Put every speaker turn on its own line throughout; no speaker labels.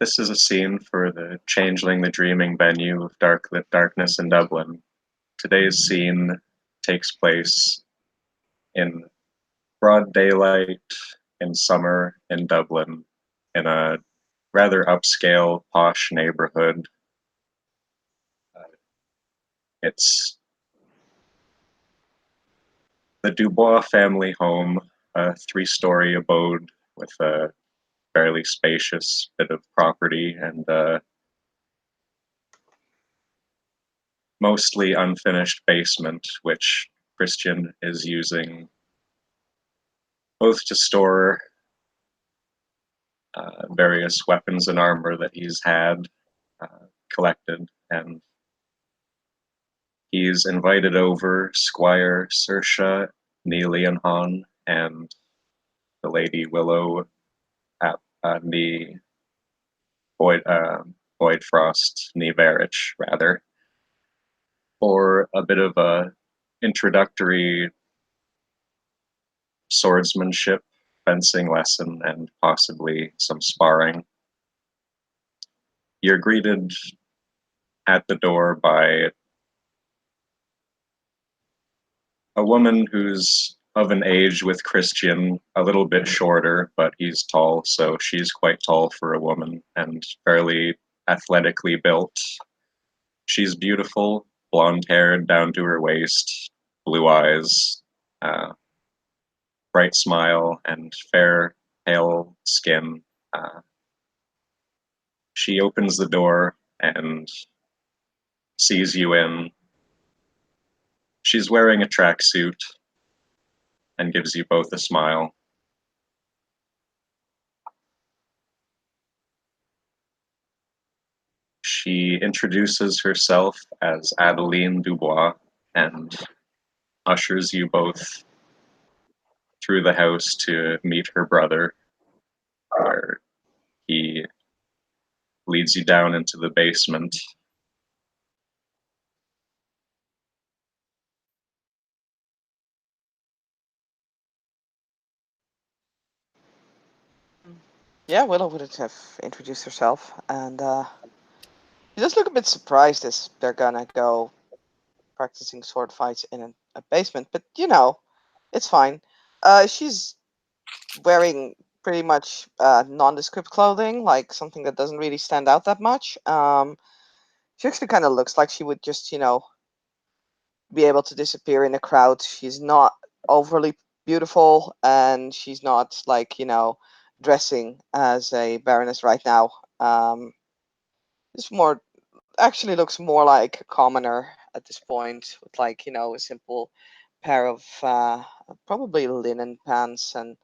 This is a scene for the Changeling, the Dreaming venue of Darklit Darkness in Dublin. Today's scene takes place in broad daylight in summer in Dublin, in a rather upscale, posh neighborhood. It's the Dubois family home, a three-story abode with a fairly spacious bit of property and a mostly unfinished basement, which Christian is using both to store various weapons and armor that he's had collected, and he's invited over Squire Saoirse Neely and Han and the Lady Willow at the Boyd Frost Neverich, rather, for a bit of a introductory swordsmanship, fencing lesson, and possibly some sparring. You're greeted at the door by a woman who's of an age with Christian, a little bit shorter, but he's tall, so she's quite tall for a woman and fairly athletically built. She's beautiful, blonde haired down to her waist, blue eyes, bright smile, and fair, pale skin. She opens the door and sees you in. She's wearing a tracksuit and gives you both a smile. She introduces herself as Adeline Dubois and ushers you both through the house to meet her brother, where he leads you down into the basement.
Yeah, Willow would have introduced herself, and she does look a bit surprised as they're gonna go practicing sword fights in a basement, but it's fine. She's wearing pretty much nondescript clothing, like something that doesn't really stand out that much. She actually kind of looks like she would just, be able to disappear in a crowd. She's not overly beautiful, and she's not like, dressing as a baroness right now. It's more actually looks more like a commoner at this point, with like a simple pair of probably linen pants and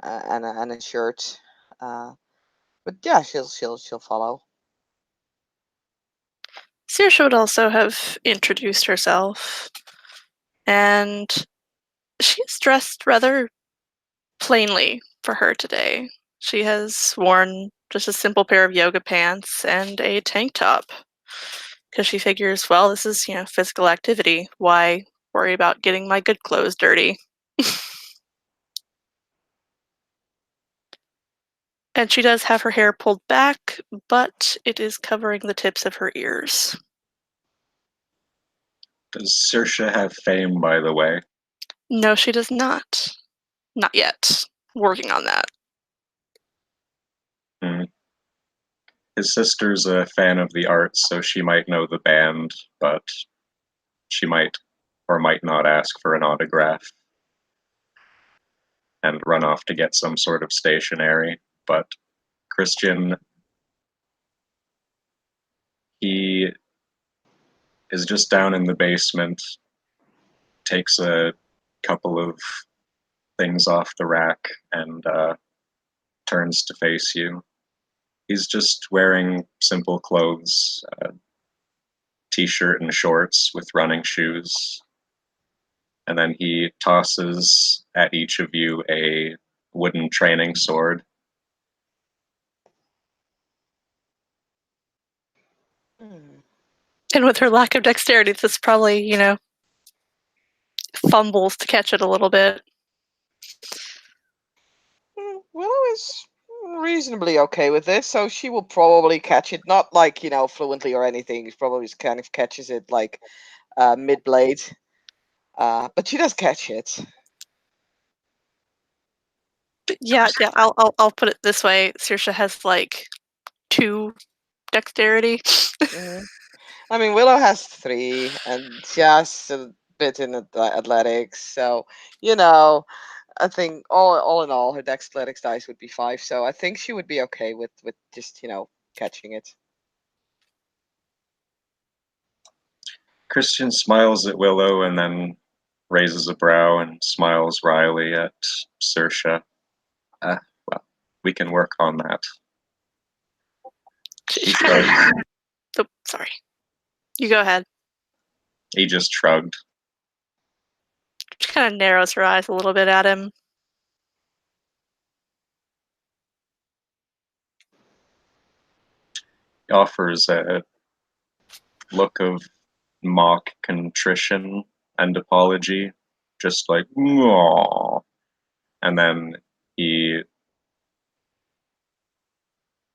a shirt. Uh, but yeah, she'll follow.
Saoirse would also have introduced herself, and she's dressed rather plainly for her today. She has worn just a simple pair of yoga pants and a tank top, because she figures, well, this is, physical activity. Why worry about getting my good clothes dirty? And she does have her hair pulled back, but it is covering the tips of her ears.
Does Saoirse have fame, by the way?
No, she does not. Not yet. Working on that.
His sister's a fan of the arts, so she might know the band, but she might or might not ask for an autograph and run off to get some sort of stationery. But Christian, he is just down in the basement, takes a couple of things off the rack, and turns to face you. He's just wearing simple clothes, t-shirt and shorts with running shoes. And then he tosses at each of you a wooden training sword.
And with her lack of dexterity, this probably, fumbles to catch it a little bit.
Willow is reasonably okay with this, so she will probably catch it, not like, fluently or anything. She probably just kind of catches it like mid-blade. But she does catch it.
Yeah, I'll put it this way. Saoirse has like 2 dexterity.
Mhm. I mean, Willow has 3, and she has a bit in athletics, so I think all in all, her dex athletics dice would be 5. So I think she would be okay with just catching it.
Christian smiles at Willow and then raises a brow and smiles wryly at Saoirse. Well, we can work on that. He shrugs.
Oh, sorry. You go ahead.
He just shrugged.
She kind of narrows her eyes a little bit at him.
He offers a look of mock contrition and apology, just like, "Aww." And then he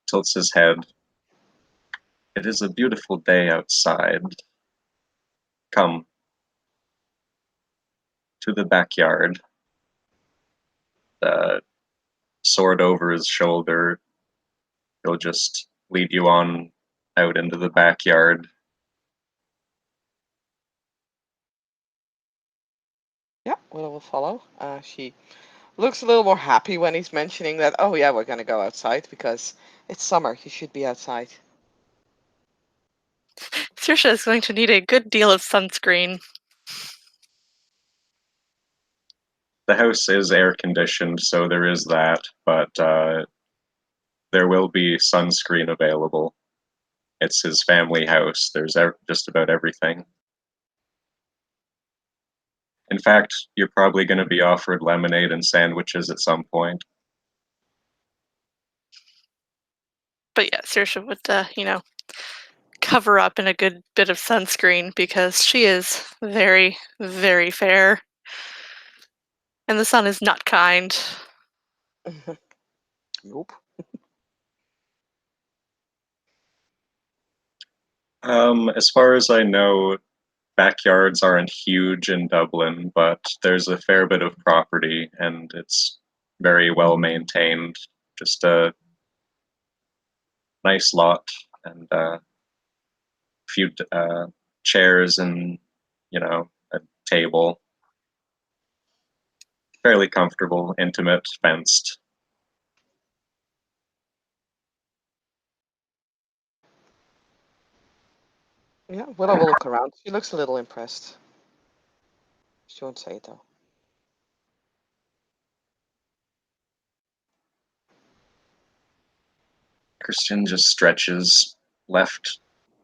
tilts his head. It is a beautiful day outside. Come to the backyard. The sword over his shoulder. He'll just lead you on out into the backyard.
Yeah, Willow will follow. She looks a little more happy when he's mentioning that, oh yeah, we're gonna go outside because it's summer. You should be outside.
Saoirse is going to need a good deal of sunscreen.
The house is air conditioned, so there is that, but there will be sunscreen available. It's his family house. There's just about everything. In fact, you're probably going to be offered lemonade and sandwiches at some point.
But yeah, Saoirse would, cover up in a good bit of sunscreen because she is very, very fair. And the sun is not kind.
Nope.
As far as I know, backyards aren't huge in Dublin, but there's a fair bit of property and it's very well maintained. Just a nice lot and a few chairs and, a table. Fairly comfortable, intimate, fenced.
Yeah, Willow will look around. She looks a little impressed. She won't say it though.
Christian just stretches left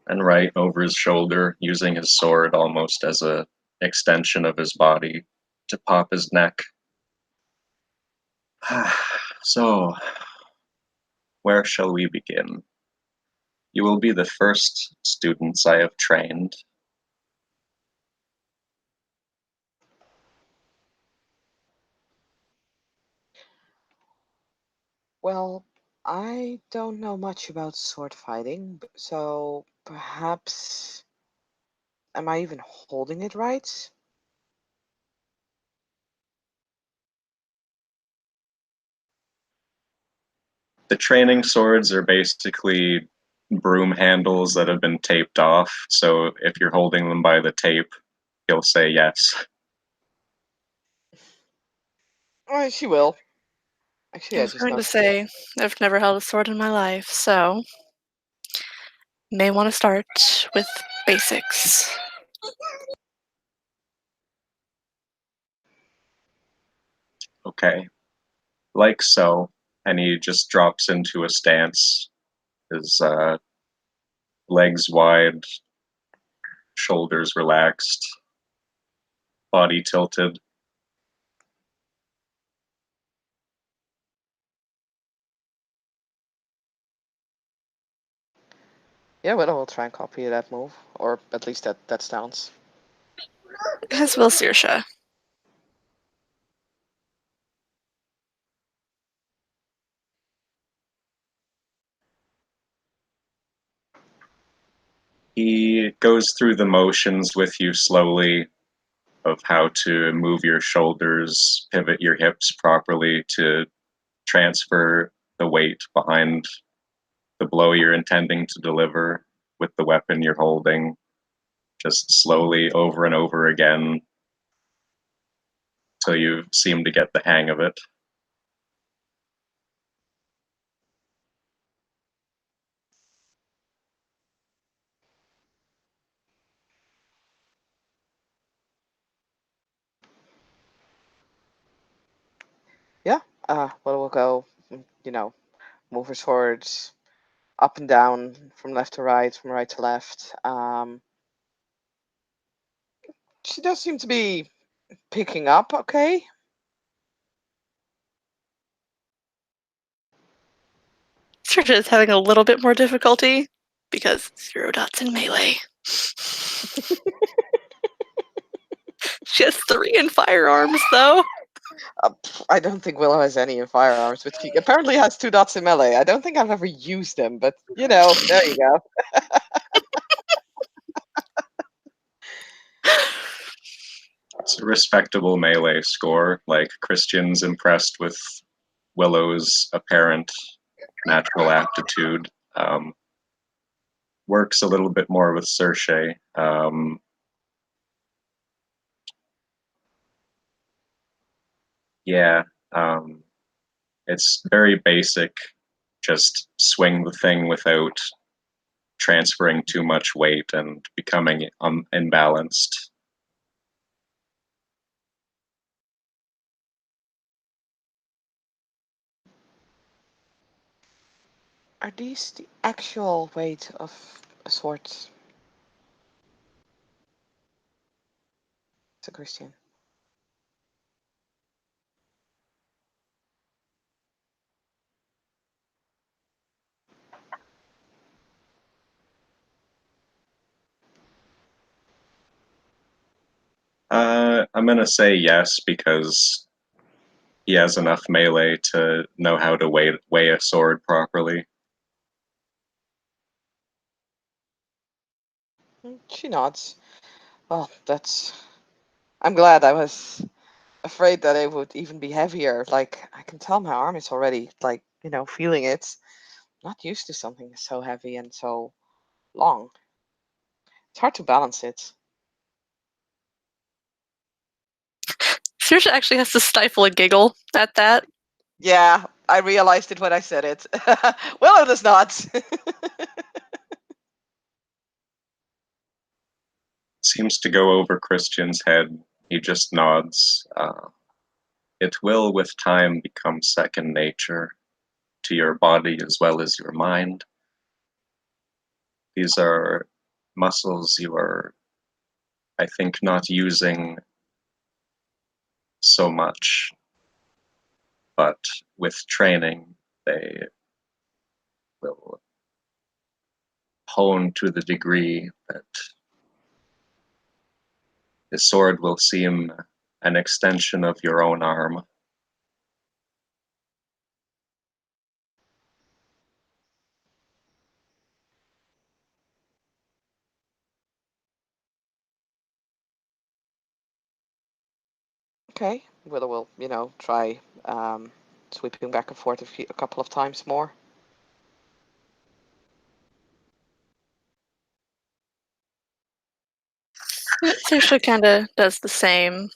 and right over his shoulder, using his sword almost as a extension of his body to pop his neck. So, where shall we begin? You will be the first students I have trained.
Well, I don't know much about sword fighting, so perhaps am I even holding it right?
The training swords are basically broom handles that have been taped off, so if you're holding them by the tape, he'll say yes.
She will. Actually,
I
I
was
just
going to
noticed it.
say, I've never held a sword in my life, so may want to start with basics.
Okay, like so. And he just drops into a stance, his legs wide, shoulders relaxed, body tilted.
Yeah, Willow will try and copy that move, or at least that stance.
As will Saoirse.
He goes through the motions with you slowly of how to move your shoulders, pivot your hips properly to transfer the weight behind the blow you're intending to deliver with the weapon you're holding, just slowly over and over again till you seem to get the hang of it.
Yeah. Well, we'll go. Move her swords up and down, from left to right, from right to left. She does seem to be picking up. Okay.
Saoirse is having a little bit more difficulty because 0 dots in melee. She has 3 in firearms, though.
I don't think Willow has any in firearms, but she apparently has 2 dots in melee. I don't think I've ever used them, but there you go.
It's a respectable melee score. Like, Christian's impressed with Willow's apparent natural aptitude. Works a little bit more with Saoirse. Yeah, it's very basic. Just swing the thing without transferring too much weight and becoming imbalanced.
Are these the actual weight of swords? So Christian.
I'm gonna say yes because he has enough melee to know how to weigh a sword properly.
She nods. Well, I'm glad. I was afraid that it would even be heavier. Like, I can tell my arm is already, feeling it. Not used to something so heavy and so long. It's hard to balance it.
Saoirse actually has to stifle a giggle at that.
Yeah, I realized it when I said it. Willow does not.
Seems to go over Christian's head. He just nods. It will, with time, become second nature to your body as well as your mind. These are muscles you are, I think, not using so much, but with training, they will hone to the degree that the sword will seem an extension of your own arm.
Okay, Willow will, try sweeping back and forth a couple of times more.
Saoirse kind of does the same.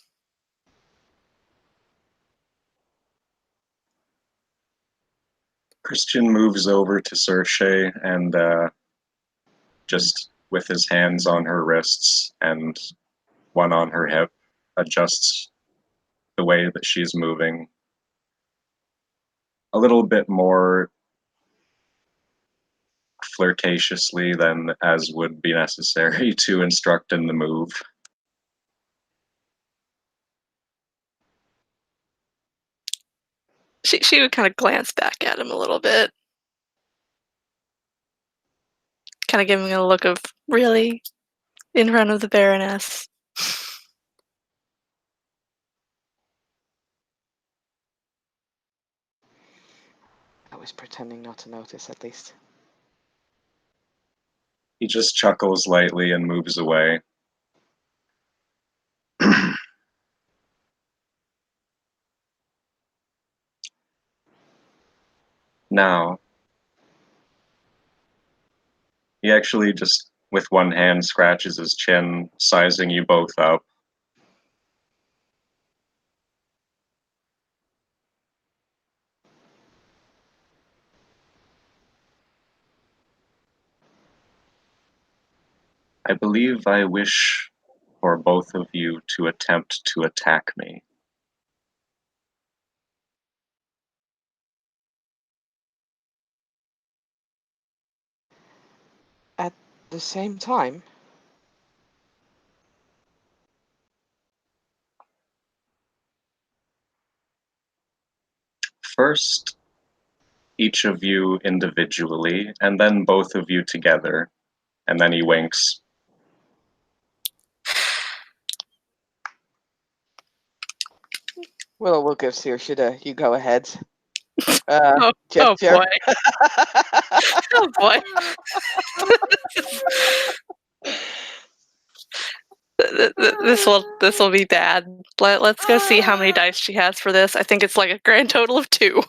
Christian moves over to Saoirse and just with his hands on her wrists and one on her hip, adjusts the way that she's moving a little bit more flirtatiously than as would be necessary to instruct in the move.
She would kind of glance back at him a little bit, kind of giving a look of, really? In front of the Baroness?
I was pretending not to notice, at least.
He just chuckles lightly and moves away. Now, he actually just, with one hand, scratches his chin, sizing you both up. I believe I wish for both of you to attempt to attack me.
At the same time,
First, each of you individually, and then both of you together. And then he winks.
we'll give Saoirse the you go ahead
Oh
gesture.
boy. Oh boy. This will be bad. Let's go see how many dice she has for this. I think it's like a grand total of 2.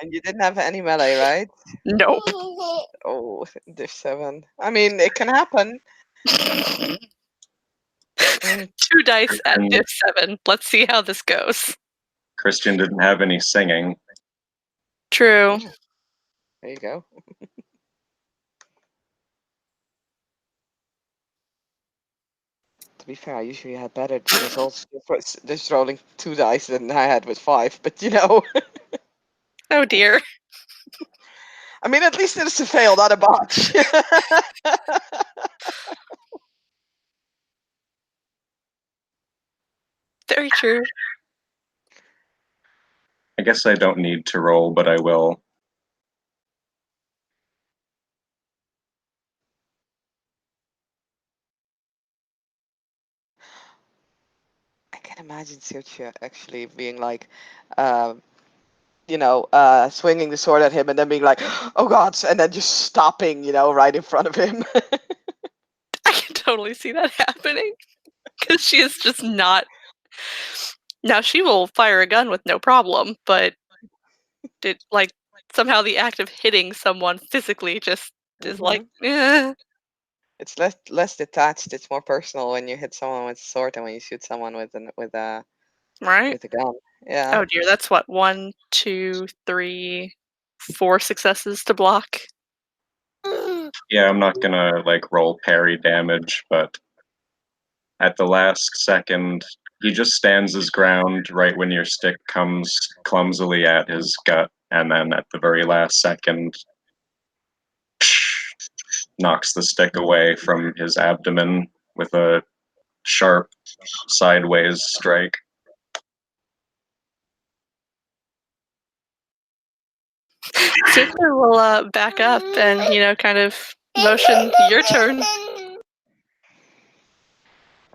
And you didn't have any melee, right?
Nope.
Oh, diff 7. I mean, it can happen.
2 dice at
And
diff 7. Let's see how this goes.
Christian didn't have any singing.
True.
There you go. To be fair, I usually had better results just rolling 2 dice than I had with 5, but you know.
Oh dear.
I mean, at least it's a fail, not a botch.
Very true.
I guess I don't need to roll, but I will.
I can imagine Saoirse actually being like, swinging the sword at him and then being like, oh god, and then just stopping, right in front of him.
I can totally see that happening. Because she is just not. Now, she will fire a gun with no problem, but somehow the act of hitting someone physically just is like,
Mhm.
eh.
It's less detached. It's more personal when you hit someone with a sword than when you shoot someone
Right?
with a gun. Yeah.
Oh dear, that's what, 1, 2, 3, 4 successes to block?
Yeah, I'm not gonna like roll parry damage, but at the last second, he just stands his ground right when your stick comes clumsily at his gut, and then at the very last second, knocks the stick away from his abdomen with a sharp sideways strike.
Sister will back up and, kind of motion your turn.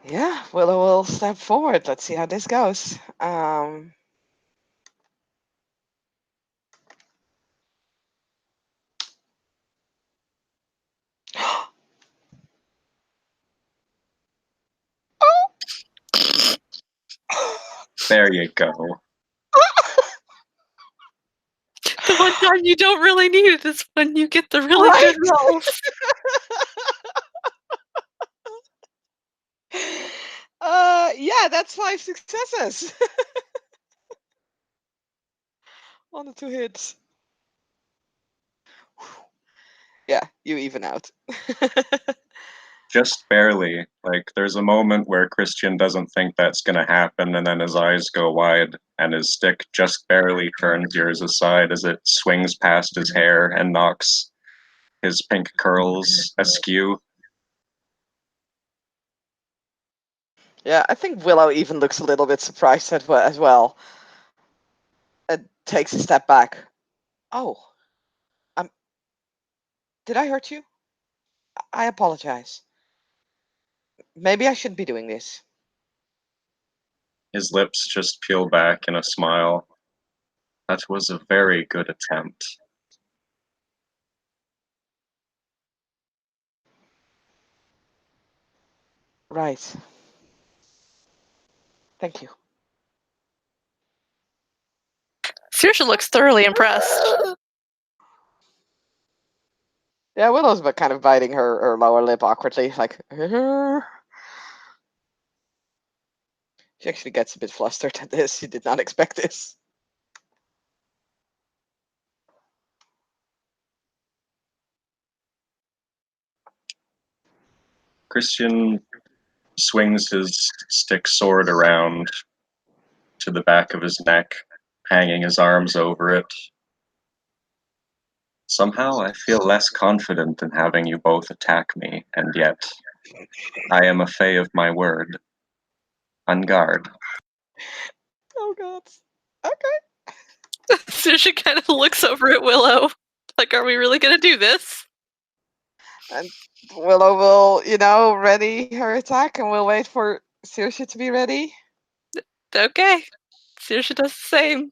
Yeah, Willow will step forward. Let's see how this goes.
There you go.
The one time you don't really need it is when you get the really
Right?
good rolls.
Yeah, that's 5 successes. On the 2 hits. Yeah, you even out.
Just barely. Like, there's a moment where Christian doesn't think that's gonna happen, and then his eyes go wide, and his stick just barely turns yours aside as it swings past his hair and knocks his pink curls askew.
Yeah, I think Willow even looks a little bit surprised as well. And takes a step back. Oh, did I hurt you? I apologize. Maybe I shouldn't be doing this.
His lips just peel back in a smile. That was a very good attempt.
Right. Thank you.
Saoirse looks thoroughly impressed.
Yeah, Willow's but kind of biting her lower lip awkwardly, like. She actually gets a bit flustered at this. She did not expect this.
Christian swings his stick sword around to the back of his neck, hanging his arms over it. Somehow I feel less confident in having you both attack me, and yet I am a fae of my word. On guard.
Oh god. Okay.
Saoirse kind of looks over at Willow, like, "Are we really gonna do this?"
And Willow will, ready her attack, and we'll wait for Saoirse to be ready.
Okay. Saoirse does the same.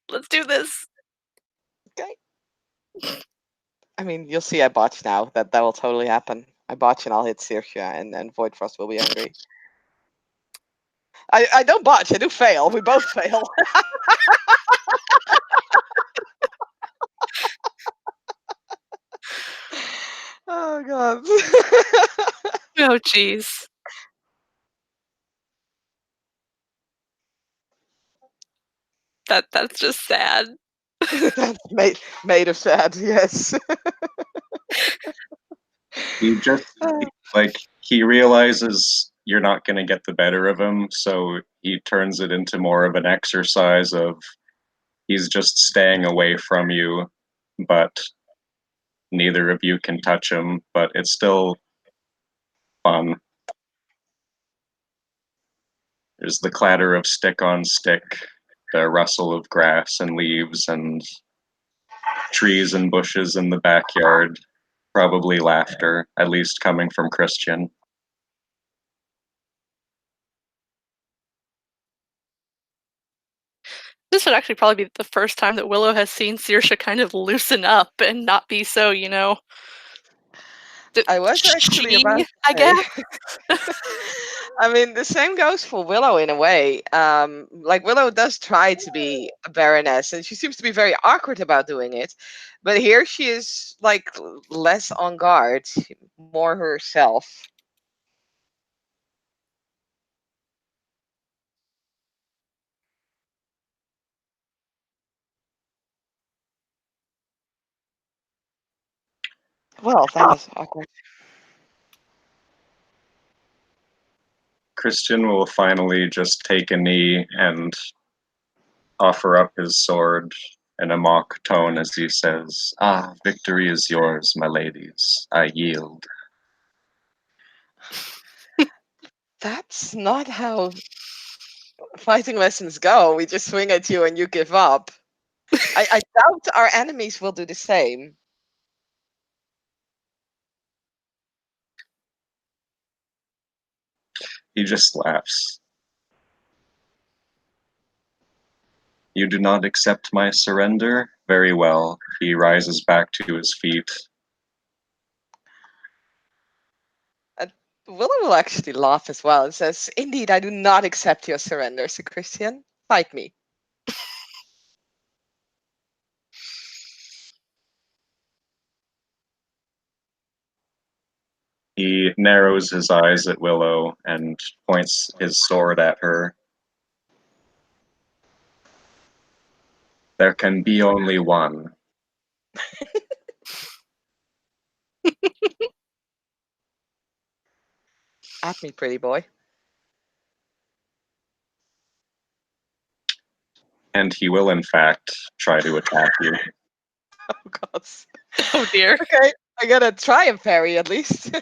Let's do this.
Okay. I mean, you'll see I botch now. That will totally happen. I botch and I'll hit Saoirse, and Void Frost will be angry. I don't botch. I do fail. We both fail. Oh god.
Oh, jeez. That's just sad.
That's made of sad. Yes.
He just, he realizes you're not going to get the better of him, so he turns it into more of an exercise of he's just staying away from you, but neither of you can touch him, but it's still fun. There's the clatter of stick on stick, the rustle of grass and leaves and trees and bushes in the backyard. Probably laughter, at least coming from Christian.
This would actually probably be the first time that Willow has seen Saoirse kind of loosen up and not be so,
I was actually about
sheen,
to
I
say.
guess.
I mean, the same goes for Willow in a way. Like Willow does try to be a baroness, and she seems to be very awkward about doing it. But here she is like less on guard, more herself. Well, that was awkward.
Christian will finally just take a knee and offer up his sword in a mock tone as he says, "Ah, victory is yours, my ladies. I yield."
That's not how fighting lessons go. We just swing at you and you give up. I doubt our enemies will do the same.
He just laughs. "You do not accept my surrender? Very well." He rises back to his feet.
Willow will actually laugh as well and says, "Indeed, I do not accept your surrender, Sir Christian. Fight me."
He narrows his eyes at Willow and points his sword at her. "There can be only one."
At me, pretty boy.
And he will, in fact, try to attack you.
Oh, God.
Oh, dear.
Okay, I gotta try and parry at least.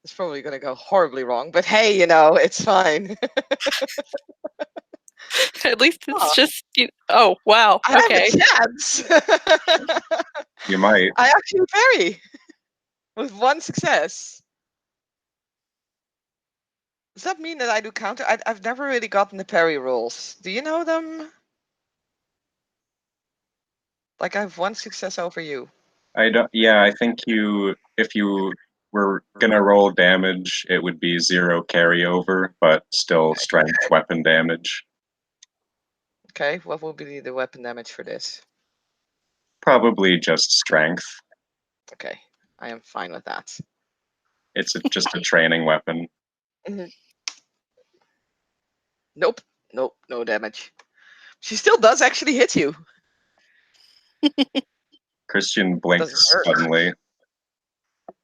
It's probably gonna go horribly wrong, but hey, it's fine.
At least
Aw.
it's just, oh, wow.
I have
Okay.
a chance.
You might.
I actually parry with one success. Does that mean that I do counter? I've never really gotten the parry rules. Do you know them? Like I have one success over you.
I don't. Yeah, I think you. If you we're gonna roll damage. It would be 0 carryover, but still strength weapon damage.
Okay, what will be the weapon damage for this?
Probably just strength.
Okay, I am fine with that.
It's just a training weapon.
Nope, nope, no damage. She still does actually hit you.
Christian blinks
Doesn't hurt.
suddenly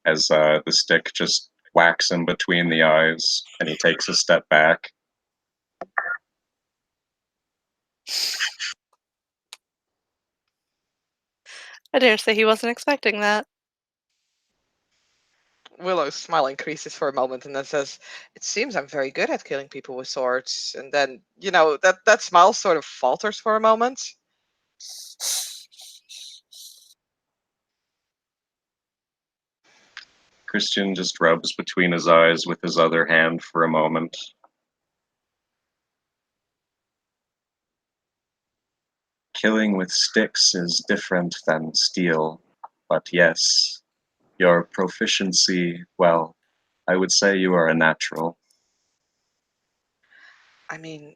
as the stick just whacks him between the eyes, and he takes a step back.
I dare say he wasn't expecting that.
Willow's smile increases for a moment and then says, "It seems I'm very good at killing people with swords." And then, that smile sort of falters for a moment.
Christian just rubs between his eyes with his other hand for a moment. Killing with sticks is different than steel, but yes, your proficiency, well, I would say you are a natural.
I mean,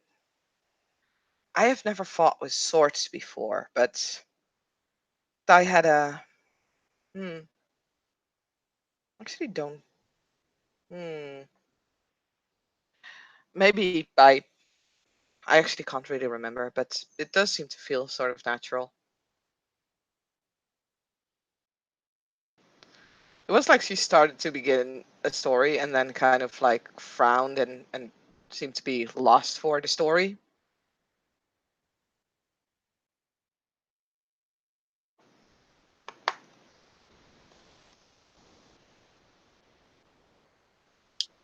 I have never fought with swords before, but I had a. Actually, don't. Hmm. Maybe I actually can't really remember, but it does seem to feel sort of natural. It was like she started to begin a story and then kind of like frowned and seemed to be lost for the story.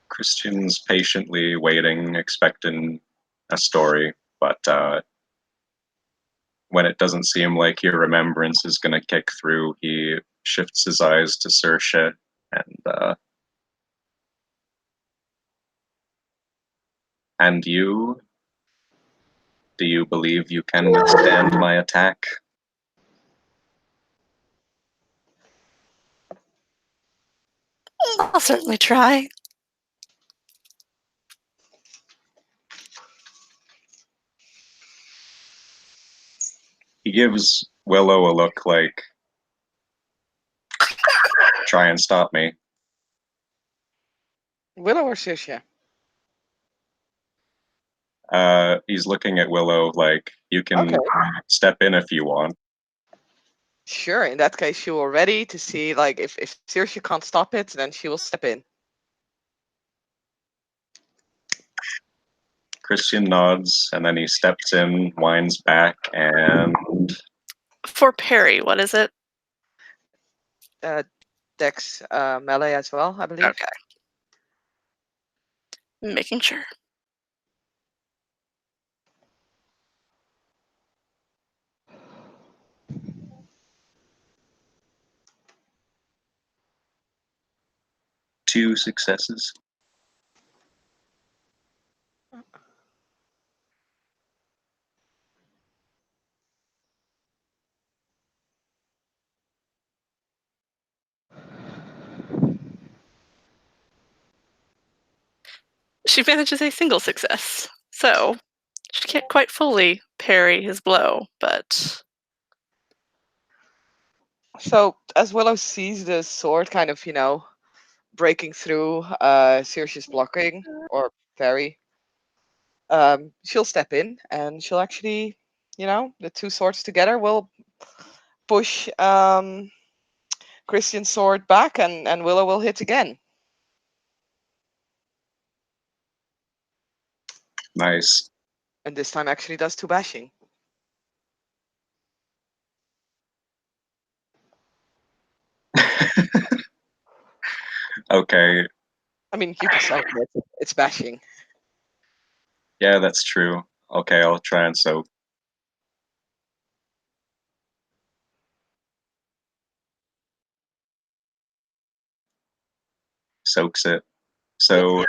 Christian's patiently waiting, expecting a story, but when it doesn't seem like your remembrance is going to kick through, he shifts his eyes to Saoirse and you? Do you believe you can withstand my attack?
I'll certainly try.
He gives Willow a look like, try and stop me.
Willow or Sisha?
He's looking at Willow like, you can
Okay.
step in if you want.
Sure. In that case, she will ready to see like if Saoirse can't stop it, then she will step in.
Christian nods, and then he steps in, winds back, and
For parry, what is it?
Dex melee as well, I believe.
Okay. Making sure.
two successes.
She manages a single success, so she can't quite fully parry his blow, but
So as Willow sees the sword kind of, breaking through Saoirse's blocking or parry, she'll step in and she'll actually, the two swords together will push Christian's sword back and Willow will hit again.
Nice.
And this time actually does 2 bashing.
Okay.
I mean, you can soak it. It's bashing.
Yeah, that's true. Okay, I'll try and soak. Soaks it. So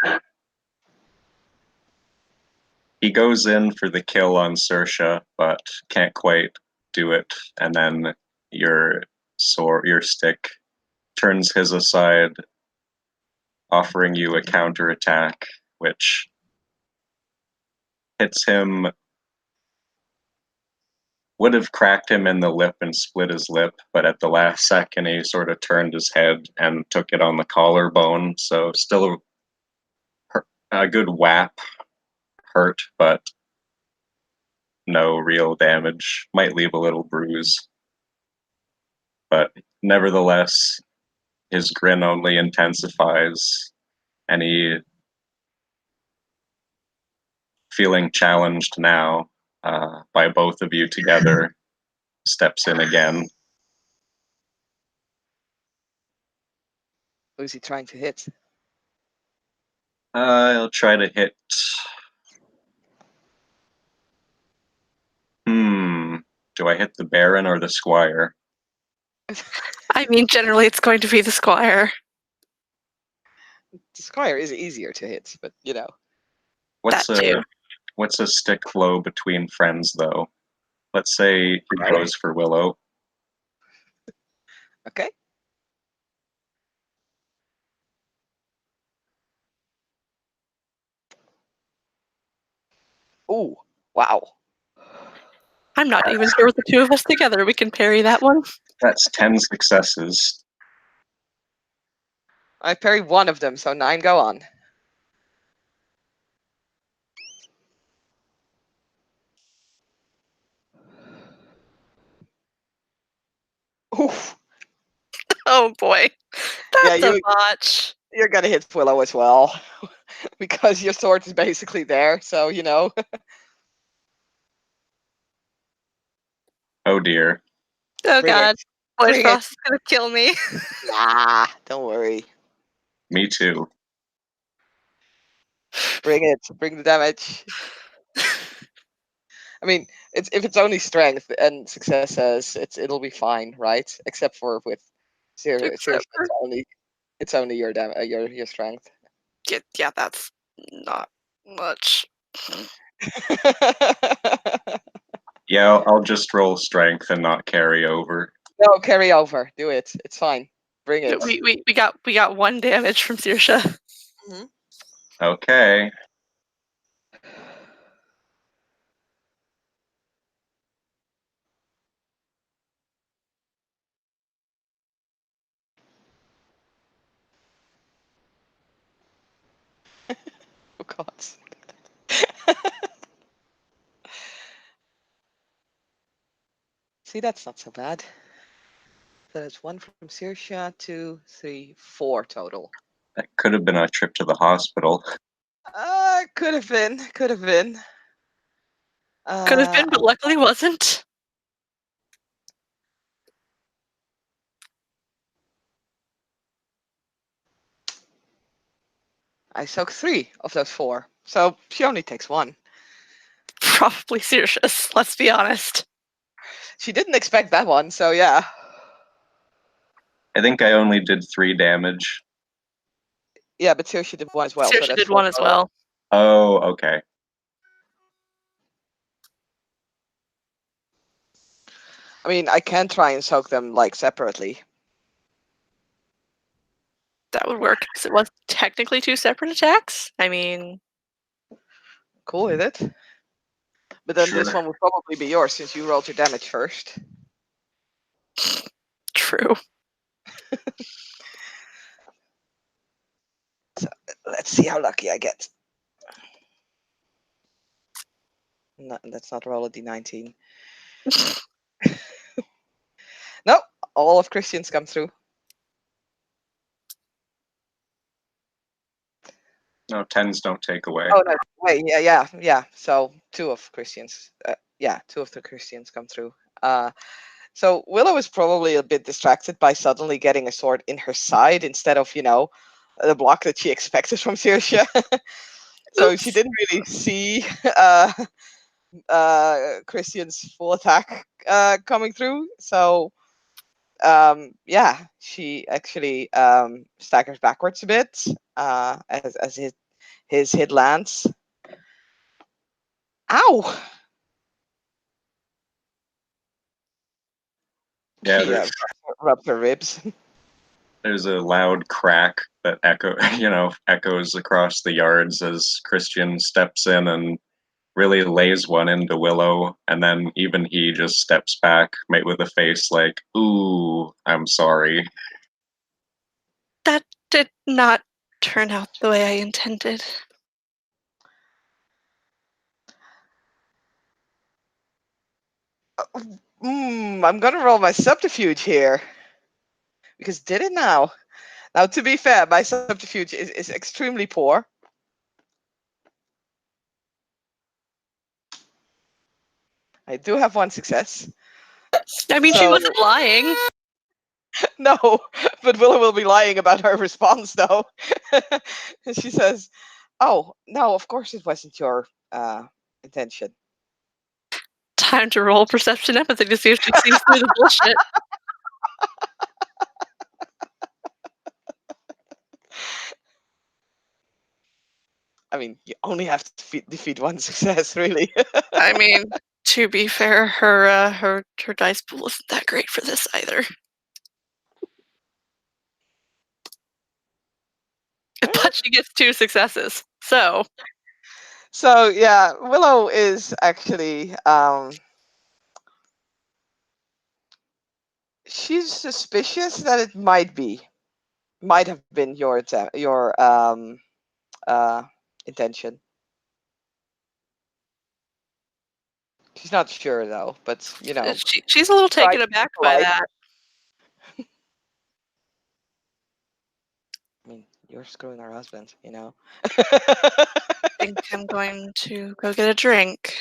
he goes in for the kill on Saoirse, but can't quite do it. And then your sword, your stick, turns his aside offering you a counterattack, which hits him, would have cracked him in the lip and split his lip, but at the last second he sort of turned his head and took it on the collarbone, so still a good whap hurt, but no real damage. Might leave a little bruise. But nevertheless, his grin only intensifies, and he, feeling challenged now by both of you together, steps in again.
Who's he trying to hit?
I'll try to hit. Do I hit the Baron or the Squire?
I mean, generally it's going to be the Squire.
The Squire is easier to hit, but you know.
What's
That too.
a stick flow between friends, though? Let's say he
Right.
goes for Willow.
Okay. Ooh, wow.
I'm not even sure with the two of us together we can parry that one.
That's 10 successes.
I parry one of them, so 9 go on. Oof.
Oh boy.
Yeah,
That's a botch.
you're gonna hit Willow as well. Because your sword is basically there, so you know.
Oh dear.
Oh
Bring
god.
it.
Boy
Bring it.
Frost is gonna kill me.
Nah, don't worry.
Me too.
Bring it. Bring the damage. I mean, if it's only strength and success says it'll be fine, right? Except for with serious,
Except for
it's only your your strength.
yeah, that's not much.
Yeah, I'll just roll strength and not carry over.
No, carry over. Do it. It's fine. Bring it.
We got 1 damage from Saoirse.
Mhm.
Okay.
Oh God. See, that's not so bad. So that's 1 from Saoirse, 2, 3, 4 total.
That could have been a trip to the hospital.
Could have been. Could have been.
Could have been, but luckily wasn't.
I soak 3 of those 4, so she only takes 1.
Probably Saoirse, let's be honest.
She didn't expect that one, so yeah.
I think I only did 3 damage.
Yeah, but Saoirse did 1 as well, so
Saoirse
that's
did
4
1 as
total.
well.
Oh, okay.
I mean, I can try and soak them like separately.
That would work because it was technically 2 separate attacks. I mean,
Cool, is it? But then this
Sure.
one would probably be yours since you rolled your damage first.
true.
So let's see how lucky I get. No, that's not roll a d19. Nope, all of Christians come through.
No, 10s don't take away.
Oh no, wait, yeah. So 2 of Christians, 2 of the Christians come through. So Willow is probably a bit distracted by suddenly getting a sword in her side instead of, you know, the block that she expected from Saoirse. So she
Oops.
didn't really see Christian's full attack coming through. So yeah, she actually staggers backwards a bit as his hit lands. Ow!
Yeah,
She rubs her ribs.
There's a loud crack that echoes across the yards as Christian steps in and really lays one into Willow, and then even he just steps back, mate, with a face like, "Ooh, I'm sorry."
That did not turn out the way I intended.
I'm gonna roll my subterfuge here. Because did it now? Now, to be fair, my subterfuge is extremely poor. I do have one success.
I mean, she
So-
wasn't lying.
No, but Willow will be lying about her response, though. She says, "Oh, no, of course it wasn't your intention."
Time to roll perception empathy to see if she sees through the bullshit.
I mean, you only have to defeat one success, really.
I mean, to be fair, her dice pool isn't that great for this either. But she gets 2 successes. So
So yeah, Willow is actually she's suspicious that it might have been your uh, intention. She's not sure though, but
she's a little
try
taken
to be
aback by
polite.
that.
I mean, you're screwing her husband,
I think I'm going to go get a drink.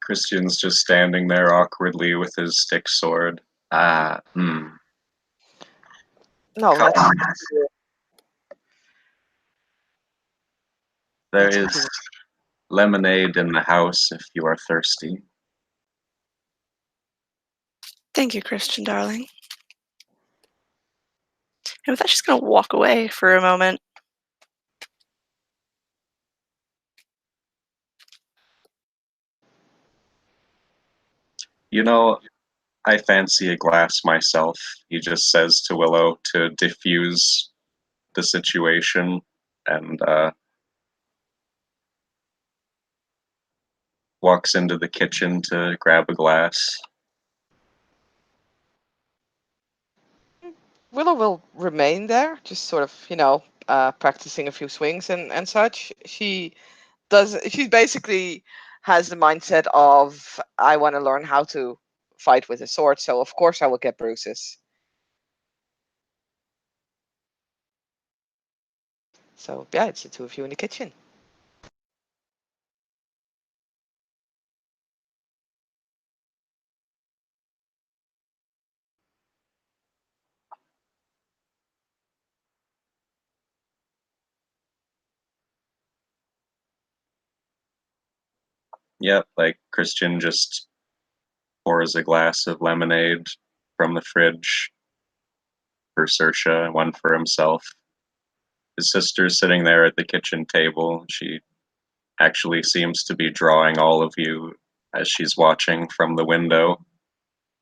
Christian's just standing there awkwardly with his stick sword. Ah,
No,
Come
that's
on. There
that's
is lemonade in the house if you are thirsty.
Thank you, Christian, darling. And with that, she's going to walk away for a moment.
You know, I fancy a glass myself, he just says to Willow to diffuse the situation, and walks into the kitchen to grab a glass.
Willow will remain there, just sort of, practicing a few swings and such. She basically has the mindset of, I want to learn how to fight with a sword, so of course I will get bruises. So yeah, it's the two of you in the kitchen.
Yep, like Christian just pours a glass of lemonade from the fridge for Sersha and one for himself. His sister's sitting there at the kitchen table. She actually seems to be drawing all of you as she's watching from the window,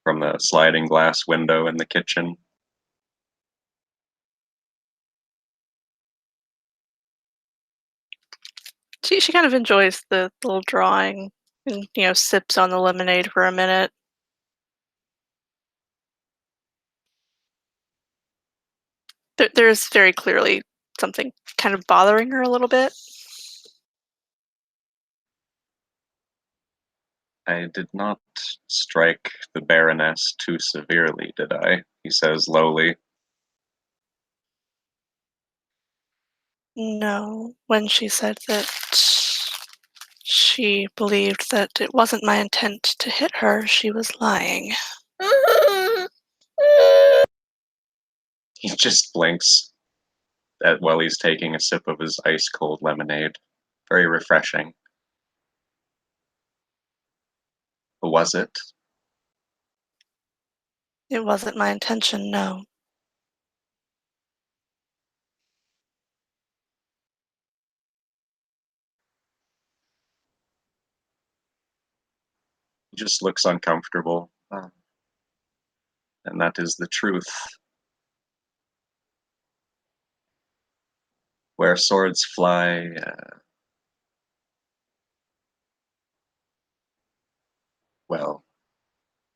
from the sliding glass window in the kitchen.
She kind of enjoys the little drawing and, sips on the lemonade for a minute. There's very clearly something kind of bothering her a little bit.
I did not strike the Baroness too severely, did I? He says lowly.
No, when she said that she believed that it wasn't my intent to hit her, she was lying.
He just blinks while he's taking a sip of his ice cold lemonade. Very refreshing. Was it?
It wasn't my intention, no.
He just looks uncomfortable. and that is the truth. Where swords fly, well,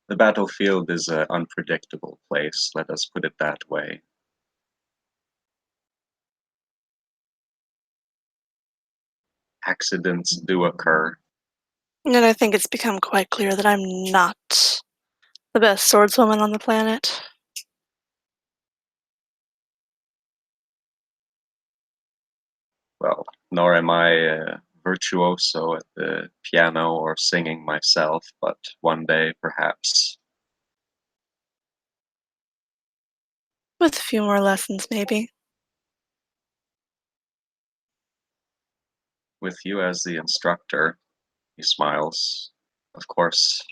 the battlefield is an unpredictable place, let us put it that way. Accidents do occur.
And I think it's become quite clear that I'm not the best swordswoman on the planet.
Well, nor am I a virtuoso at the piano or singing myself, but one day, perhaps.
With a few more lessons, maybe.
With you as the instructor, he smiles. Of course,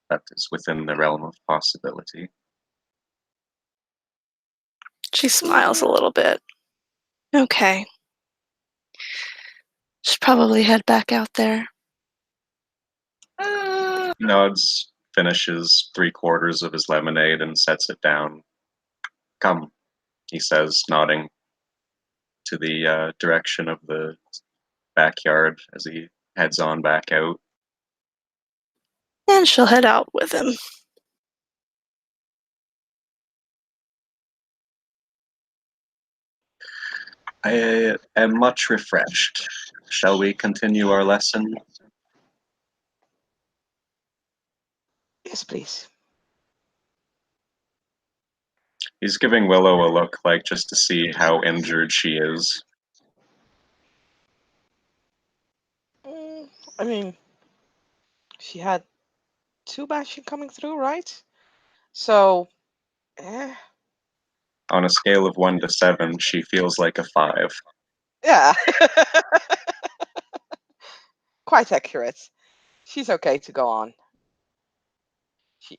that is within the realm of possibility.
She smiles a little bit. Okay. Should probably head back out there.
He nods, finishes 3/4 of his lemonade, and sets it down. Come, he says, nodding to the direction of the backyard as he heads on back out.
And she'll head out with him.
I am much refreshed. Shall we continue our lesson?
Yes, please.
He's giving Willow a look like just to see how injured she is.
I mean, she had 2 bashing coming through, right? So, eh,
On a scale of 1 to 7, she feels like a 5.
yeah. Quite accurate. She's okay to go on.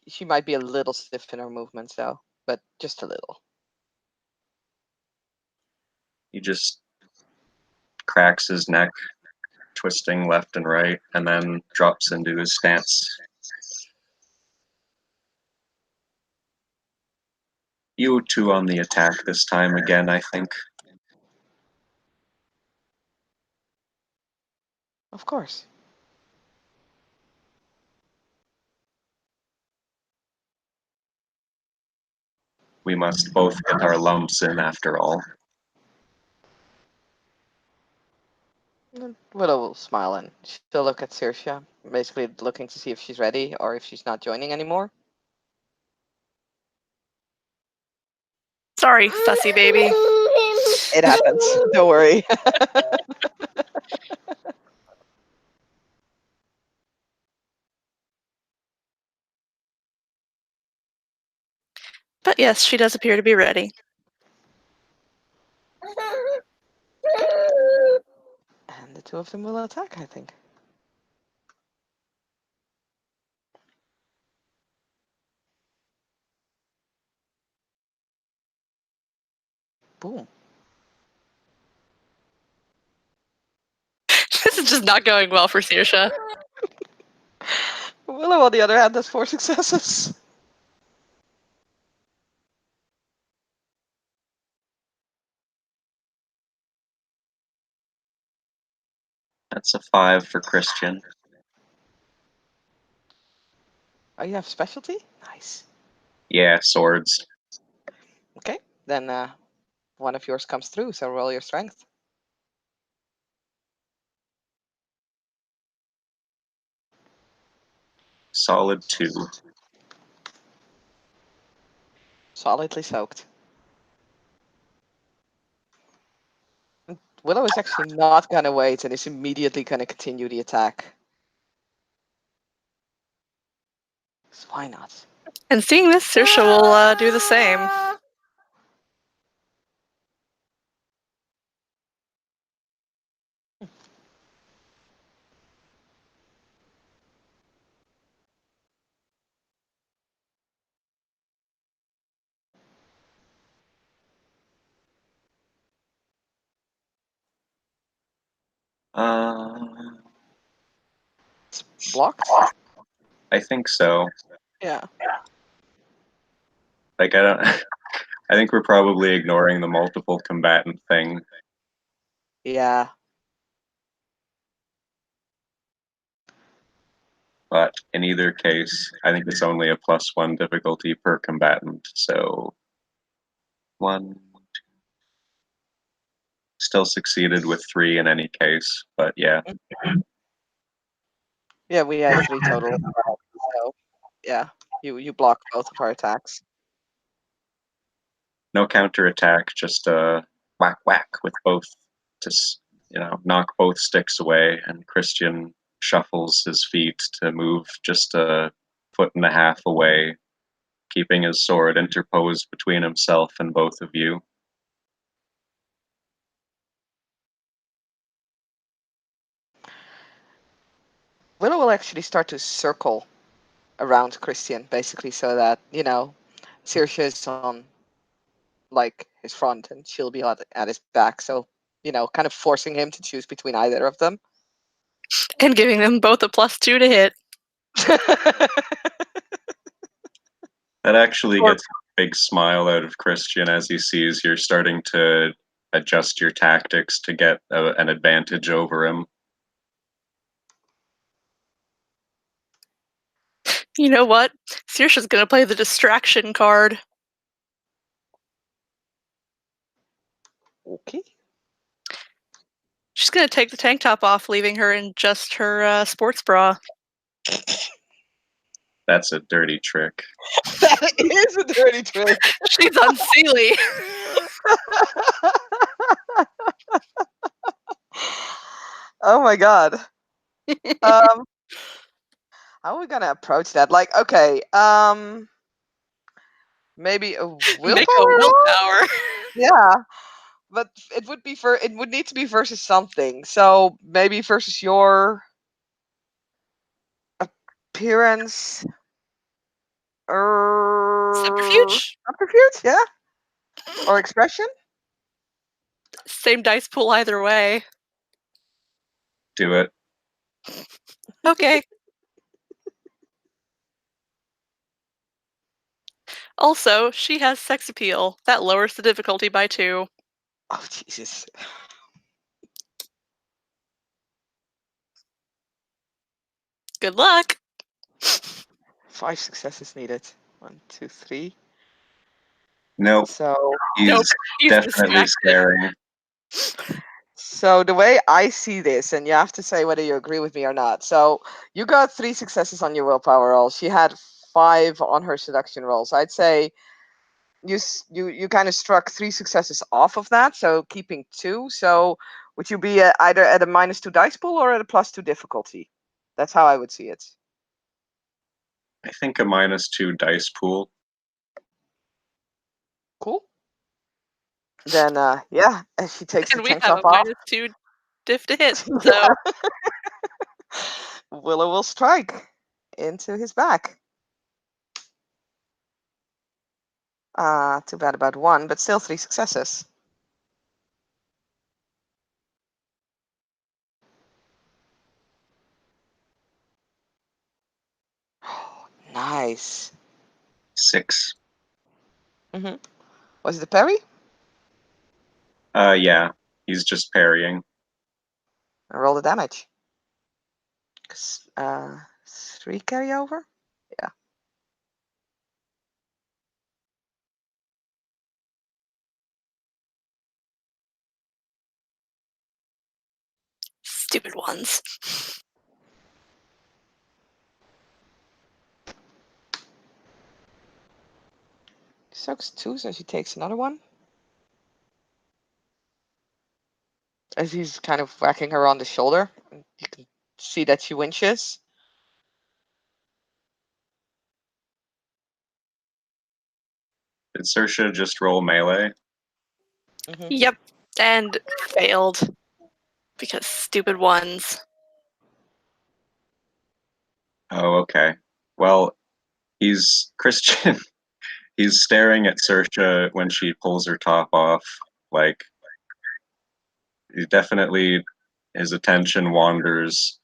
She might be a little stiff in her movements, though, but just a little.
He just cracks his neck, twisting left and right, and then drops into his stance. You two on the attack this time again, I think.
Of course.
We must both get our lumps in after all.
Willow will smile and she'll look at Saoirse, basically looking to see if she's ready or if she's not joining anymore.
Sorry, fussy baby.
It happens. Don't worry.
But yes, she does appear to be ready.
And the 2 of them will attack, I think. Boom.
This is just not going well for Saoirse.
Willow, on the other hand, has 4 successes.
That's a 5 for Christian.
Oh, you have specialty? Nice.
Yeah, swords.
Okay, then one of yours comes through, so roll your strength.
Solid 2.
Solidly soaked. Willow is actually not going to wait and is immediately going to continue the attack. So why not?
And seeing this, Saoirse will do the same.
It's blocked?
I think so.
Yeah.
Like, I don't. I think we're probably ignoring the multiple combatant thing.
Yeah.
But in either case, I think it's only a +1 difficulty per combatant. So one still succeeded with 3 in any case. But yeah,
Yeah, we had 3 total. So yeah, you block both of our attacks.
no counterattack, just a whack whack with both to knock both sticks away. And Christian shuffles his feet to move just a foot and a half away, keeping his sword interposed between himself and both of you.
Willow will actually start to circle around Christian, basically, so that Saoirse is on like his front, and she'll be at his back. So kind of forcing him to choose between either of them.
And giving them both a +2 to hit.
That actually gets a big smile out of Christian as he sees you're starting to adjust your tactics to get an advantage over him.
You know what? Saoirse's gonna play the distraction card.
Okay.
She's gonna take the tank top off, leaving her in just her sports bra.
That's a dirty trick.
That is a dirty trick.
She's unseelie.
Oh my god. How are we gonna approach that? Like, okay, maybe a willpower
Make a
roll?
willpower.
Yeah, but it would need to be versus something. So maybe versus your appearance or
Subterfuge?
subterfuge, yeah, or expression.
Same dice pool either way.
Do it.
Okay. Also, she has sex appeal. That lowers the difficulty by 2.
Oh Jesus!
Good luck.
5 successes needed. 1, 2, 3.
Nope.
So
He's
Nope, he's
definitely
distracted.
staring.
So the way I see this, and you have to say whether you agree with me or not. So you got 3 successes on your willpower roll. She had 5 on her seduction rolls. I'd say you kind of struck 3 successes off of that, so keeping 2. So would you be either at a -2 dice pool or at a +2 difficulty? That's how I would see it.
I think a -2 dice pool.
Cool. Then yeah, as she takes the
And we
tank
have
top
a
off,
-2 diff to hit, so
yeah, Willow will strike into his back. Too bad about 1, but still 3 successes. Nice.
6.
Was it a parry?
Yeah. He's just parrying.
Roll the damage. 3 carryover? Yeah.
stupid ones.
Sucks 2, so she takes another one. As he's kind of whacking her on the shoulder. You can see that she winches.
Did Saoirse just roll melee?
Yep, and failed. Because stupid ones.
Oh, okay. Well, he's Christian. He's staring at Saoirse when she pulls her top off. Like, he definitely, his attention wanders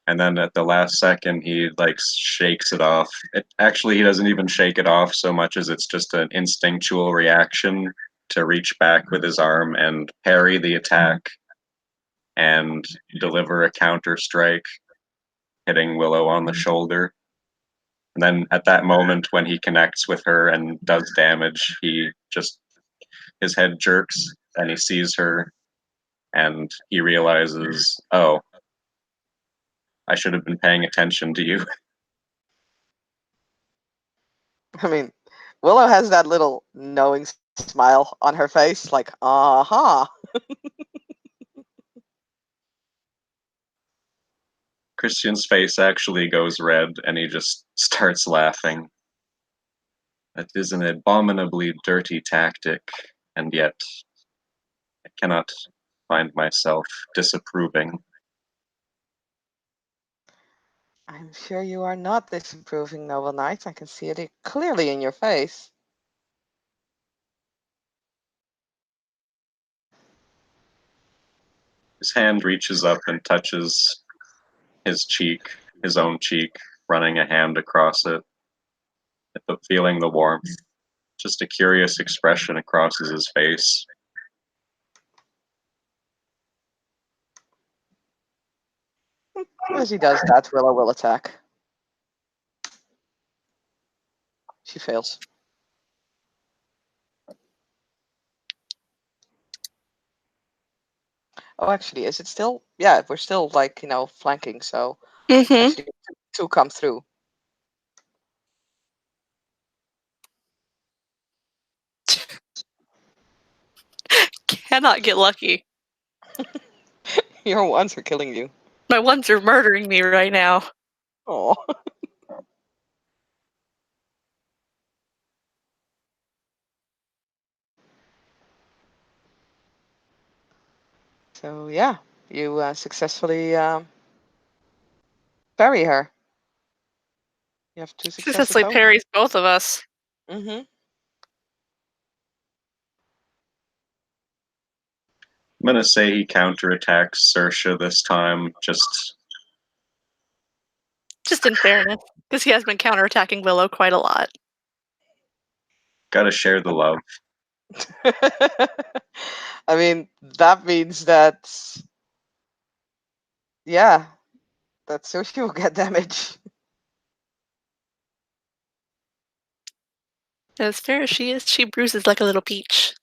And then at the last second, he like shakes it off. He doesn't even shake it off so much as it's just an instinctual reaction to reach back with his arm and parry the attack and deliver a counter strike, hitting Willow on the shoulder. And then at that moment, when he connects with her and does damage, his head jerks and he sees her and he realizes, oh, I should have been paying attention to you.
I mean, Willow has that little knowing smile on her face, like, uh-huh.
Christian's face actually goes red and he just starts laughing. That is an abominably dirty tactic, and yet I cannot find myself disapproving.
I'm sure you are not disapproving, Noble Knight. I can see it clearly in your face.
His hand reaches up and touches his cheek, his own cheek, running a hand across it, but feeling the warmth. Just a curious expression crosses his face.
As he does that, Willow will attack. She fails. Oh, actually, is it still? Yeah, we're still, like, flanking, so
Mm-hmm.
actually two come through.
Cannot get lucky.
Your ones are killing you.
My ones are murdering me right now.
Oh. So yeah, you successfully bury her. You have 2 successes.
Successfully parries both of us.
Mm-hmm.
I'm gonna say he counterattacks Sersha this time, just
in fairness, because he has been counterattacking Willow quite a lot.
gotta share the love.
I mean, that means that, yeah, that Sushi will get damage.
As fair as she is, she bruises like a little peach.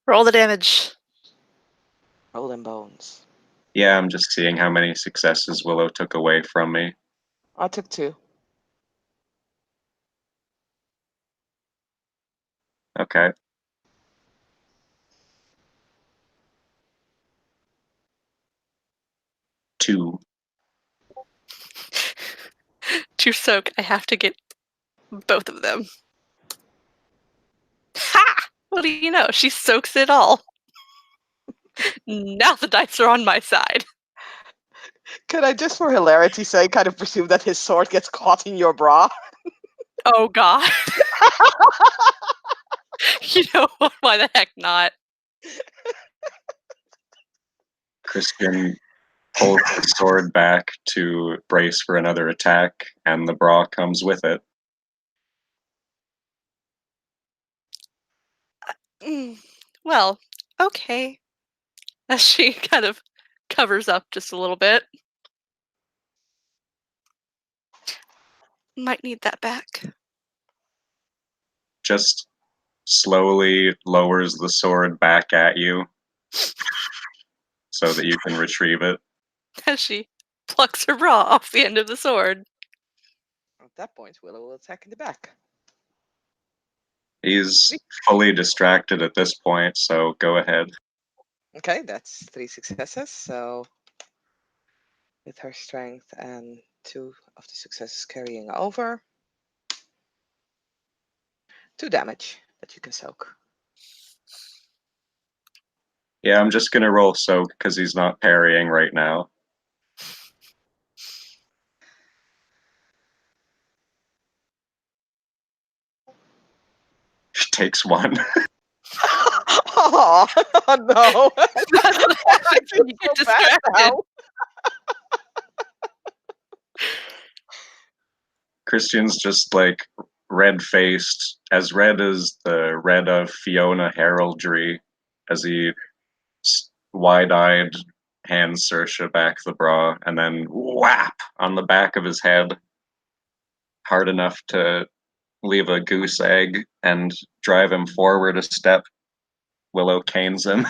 Roll the damage.
Roll them bones.
Yeah, I'm just seeing how many successes Willow took away from me.
I took 2.
Okay. Two.
To soak, I have to get both of them. Ha! What do you know? She soaks it all. Now the dice are on my side.
Could I just, for hilarity's sake, kind of presume that his sword gets caught in your bra?
Oh god. You know what? Why the heck not?
Christian pulls the sword back to brace for another attack, and the bra comes with it.
Well, okay. As she kind of covers up just a little bit. Might need that back.
Just slowly lowers the sword back at you so that you can retrieve it.
As she plucks her bra off the end of the sword.
At that point, Willow will attack in the back.
He's fully distracted at this point, so go ahead.
Okay, that's 3 successes. So with her strength and 2 of the successes carrying over, 2 damage that you can soak.
Yeah, I'm just gonna roll soak because he's not parrying right now. He takes 1.
Oh, no.
That's what happens when you
So
get
bad
distracted.
now.
Christian's just like red faced, as red as the red of Fiona heraldry, as he wide eyed hands Saoirse back the bra and then whap on the back of his head, hard enough to leave a goose egg and drive him forward a step. Willow canes him.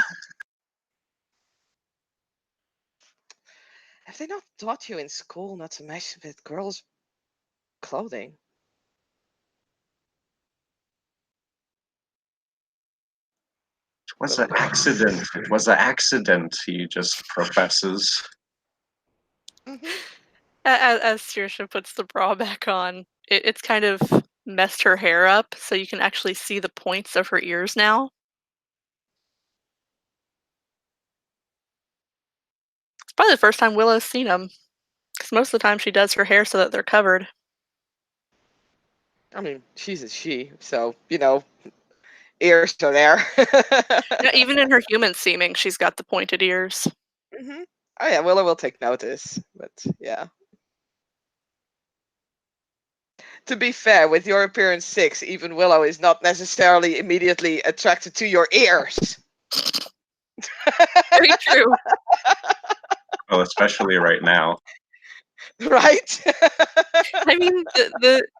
Have they not taught you in school not to mess with girls' clothing?
It was an accident. It was an accident, he just professes.
Mm-hmm.
As Saoirse puts the bra back on, it's kind of messed her hair up, so you can actually see the points of her ears now. It's probably the first time Willow's seen them, because most of the time she does her hair so that they're covered.
I mean, she's a she, so, ears are there.
Yeah, even in her human seeming, she's got the pointed ears.
Mm-hmm. Oh yeah, Willow will take notice, but yeah. To be fair, with your appearance 6, even Willow is not necessarily immediately attracted to your ears.
Very true.
Well, especially right now.
Right?
I mean,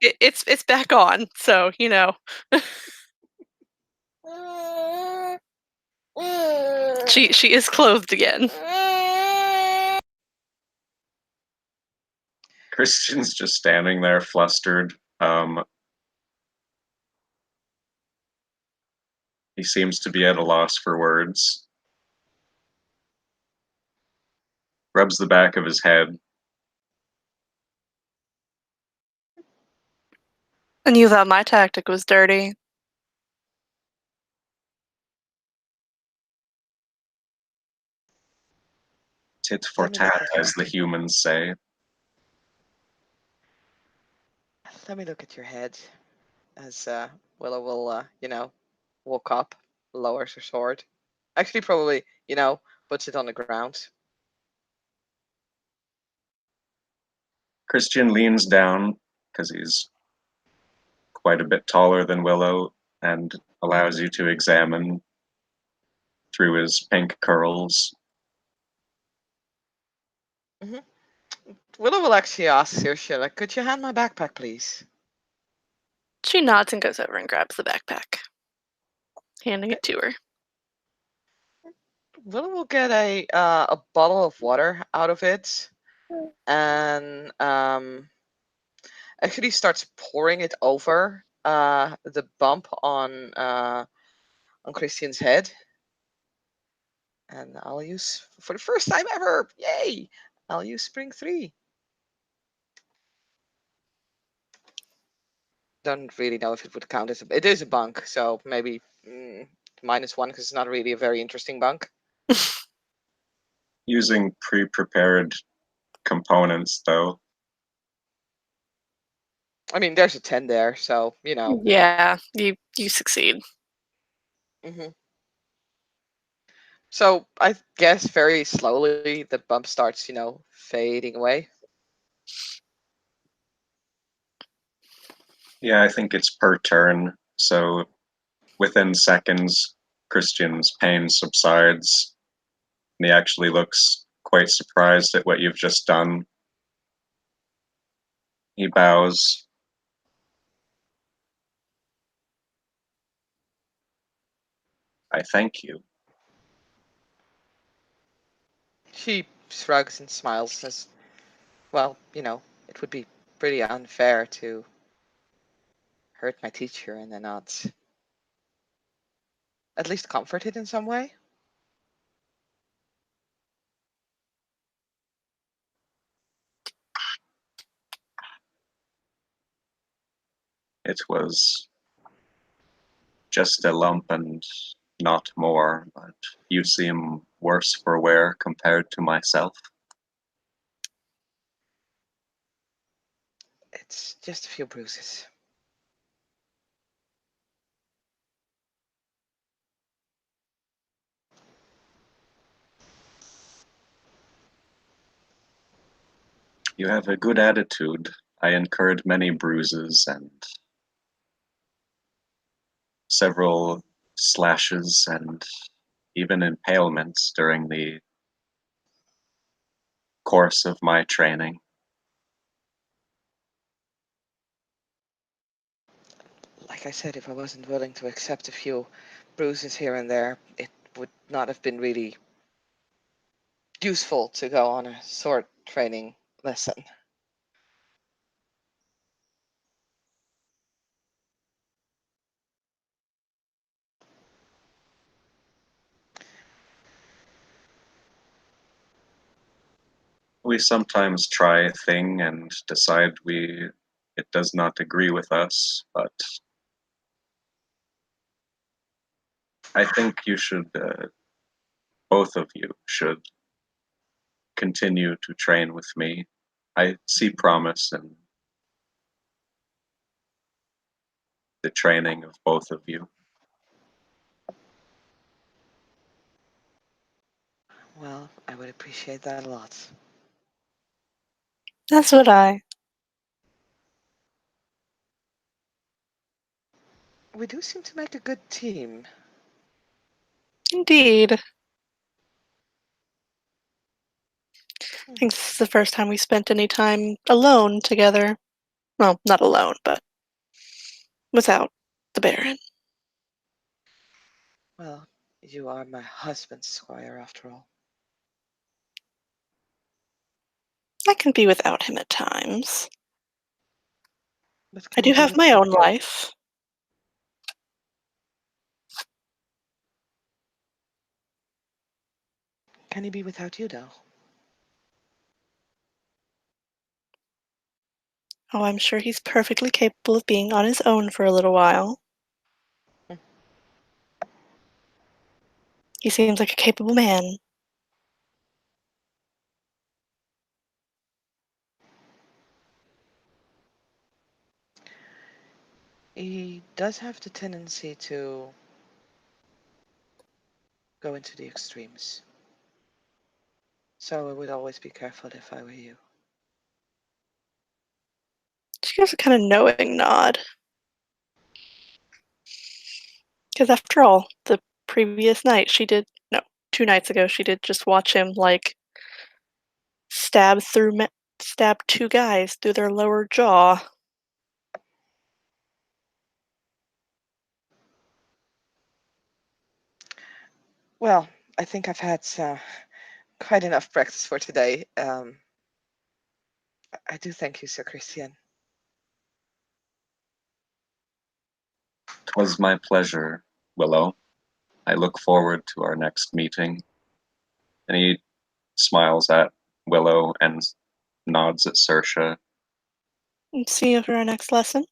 it's back on, so she is clothed again.
Christian's just standing there flustered. He seems to be at a loss for words. Rubs the back of his head.
And you thought my tactic was dirty.
Tit for tat, as the humans say.
Let me look at your head as Willow will, walk up, lowers her sword. Actually, probably, puts it on the ground.
Christian leans down, because he's quite a bit taller than Willow, and allows you to examine through his pink curls.
Mm-hmm. Willow will actually ask Saoirse, like, could you hand my backpack, please?
She nods and goes over and grabs the backpack, handing it to her.
Willow will get a bottle of water out of it, and actually starts pouring it over the bump on Christian's head. And I'll use, for the first time ever, yay! I'll use Spring 3. Don't really know if it would count as it is a bunk, so maybe -1 because it's not really a very interesting bunk.
Using pre-prepared components, though.
I mean, there's a 10 there, so
Yeah, you succeed.
Mm-hmm. So I guess very slowly the bump starts, fading away.
Yeah, I think it's per turn, so within seconds, Christian's pain subsides, and he actually looks quite surprised at what you've just done. He bows. I thank you.
She shrugs and smiles, says, well, it would be pretty unfair to hurt my teacher and then not at least comfort it in some way.
It was just a lump and not more, but you seem worse for wear compared to myself.
It's just a few bruises.
You have a good attitude. I incurred many bruises and several slashes and even impalements during the course of my training.
Like I said, if I wasn't willing to accept a few bruises here and there, it would not have been really useful to go on a sword training lesson.
We sometimes try a thing and decide it does not agree with us, but I think both of you should continue to train with me. I see promise in the training of both of you.
Well, I would appreciate that a lot.
That's what I.
We do seem to make a good team.
Indeed. I think this is the first time we spent any time alone together. Well, not alone, but without the Baron.
Well, you are my husband's squire, after all.
I can be without him at times.
But
I
can he
do
be
have my
without
own
you?
life.
Can he be without you, though?
Oh, I'm sure he's perfectly capable of being on his own for a little while.
Hmm.
He seems like a capable man.
He does have the tendency to go into the extremes. So I would always be careful if I were you.
She gives a kind of knowing nod. Because after all, the previous night she did, no, 2 nights ago, she did just watch him, like, stab 2 guys through their lower jaw.
Well, I think I've had quite enough practice for today. I do thank you, Sir Christian.
'Twas my pleasure, Willow. I look forward to our next meeting. And he smiles at Willow and nods at Saoirse.
And see you for our next lesson.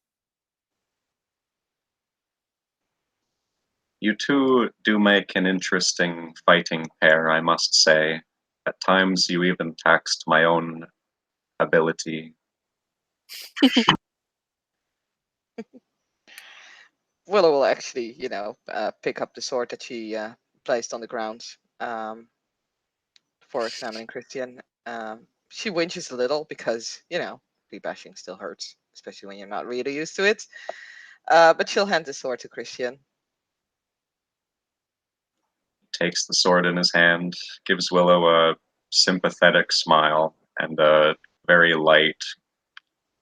You two do make an interesting fighting pair, I must say. At times you even taxed my own ability.
Willow will actually, pick up the sword that she placed on the ground for examining Christian. She winches a little because, tree bashing still hurts, especially when you're not really used to it. But she'll hand the sword to Christian.
Takes the sword in his hand, gives Willow a sympathetic smile and a very light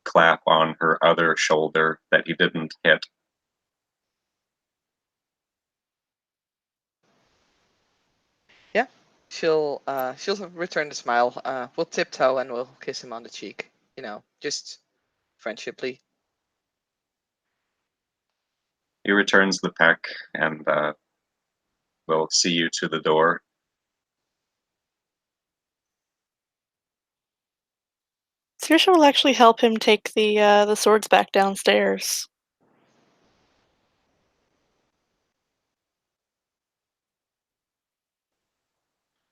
clap on her other shoulder that he didn't hit.
Yeah, she'll return the smile. We'll tiptoe and we'll kiss him on the cheek. Just friendshiply.
He returns the peck and will see you to the door.
Saoirse will actually help him take the swords back downstairs.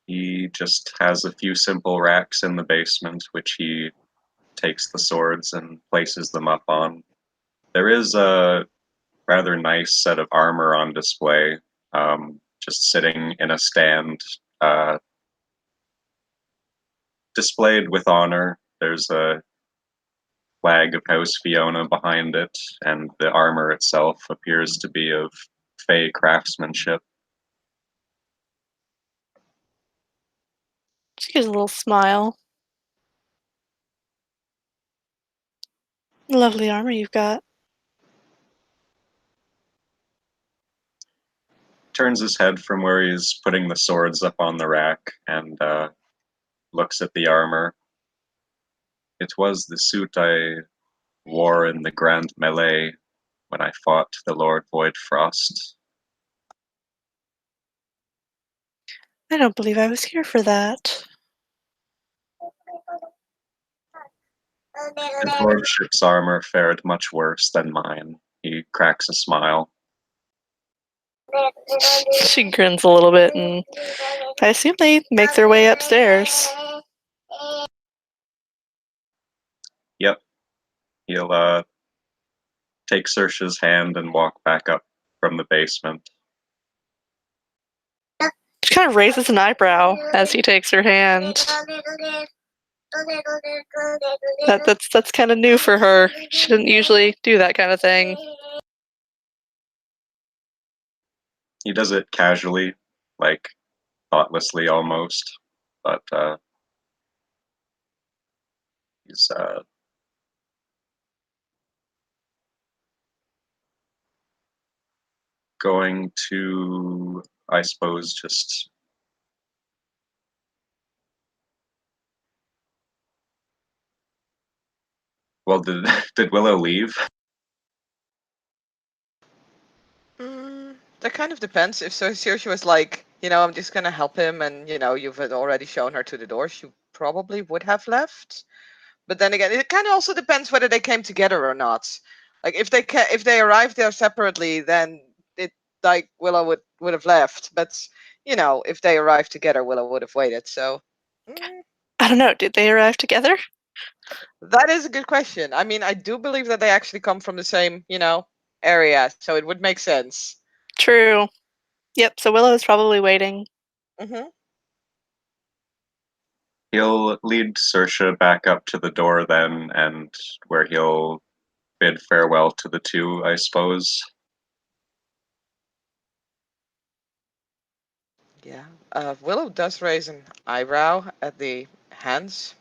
He just has a few simple racks in the basement, which he takes the swords and places them up on. There is a rather nice set of armor on display, just sitting in a stand, displayed with honor There's a flag of House Fiona behind it, and the armor itself appears to be of Fey craftsmanship.
She gives a little smile. Lovely armor you've got.
Turns his head from where he's putting the swords up on the rack and looks at the armor. It was the suit I wore in the Grand Melee when I fought the Lord Voidfrost.
I don't believe I was here for that.
His lordship's armor fared much worse than mine. He cracks a smile.
She grins a little bit, and I assume they make their way upstairs.
Yep. He'll take Saoirse's hand and walk back up from the basement.
She kind of raises an eyebrow as he takes her hand. That's kind of new for her. She didn't usually do that kind of thing.
He does it casually, like thoughtlessly almost, but he's going to, I suppose, just well, did Willow leave?
That kind of depends. If Saoirse was like, I'm just gonna help him, and you've had already shown her to the door, she probably would have left. But then again, it kind of also depends whether they came together or not. Like if they arrived there separately, then it like Willow would have left. But if they arrived together, Willow would have waited. So
I don't know. Did they arrive together?
that is a good question. I mean, I do believe that they actually come from the same area, so it would make sense.
True. Yep. So Willow is probably waiting.
Mm-hmm.
He'll lead Saoirse back up to the door then, and where he'll bid farewell to the two, I suppose.
Yeah. Willow does raise an eyebrow at the hands.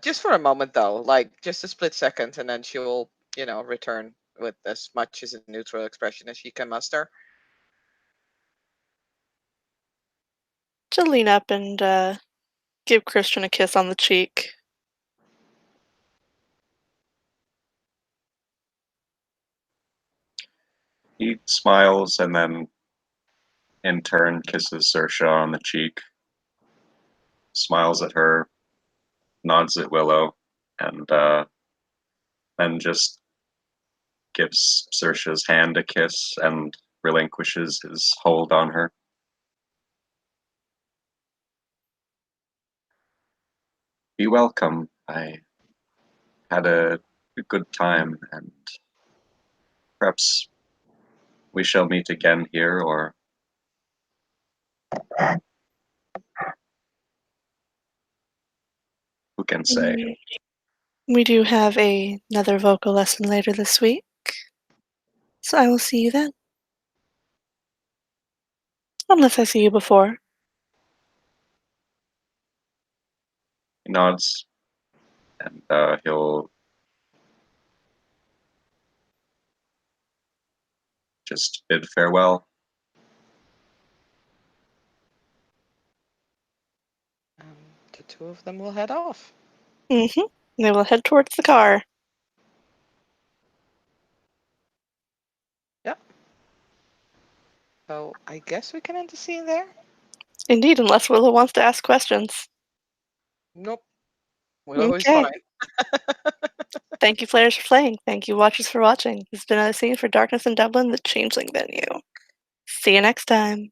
Just for a moment, though, like just a split second, and then she'll, return with as much as a neutral expression as she can muster.
She'll lean up and give Christian a kiss on the cheek.
He smiles and then, in turn, kisses Saoirse on the cheek, smiles at her, nods at Willow, and then just gives Saoirse's hand a kiss and relinquishes his hold on her. Be welcome. I had a good time, and perhaps we shall meet again here, or who can say?
We do have another vocal lesson later this week, so I will see you then. Unless I see you before.
He nods, and he'll just bid farewell.
The two of them will head off.
Mm-hmm. They will head towards the car.
Yep. So I guess we can end the scene there.
Indeed, unless Willow wants to ask questions.
Nope. Willow is
Okay.
fine.
Thank you, players, for playing. Thank you, watchers, for watching. This has been another scene for Darkness in Dublin, the Changeling venue. See you next time.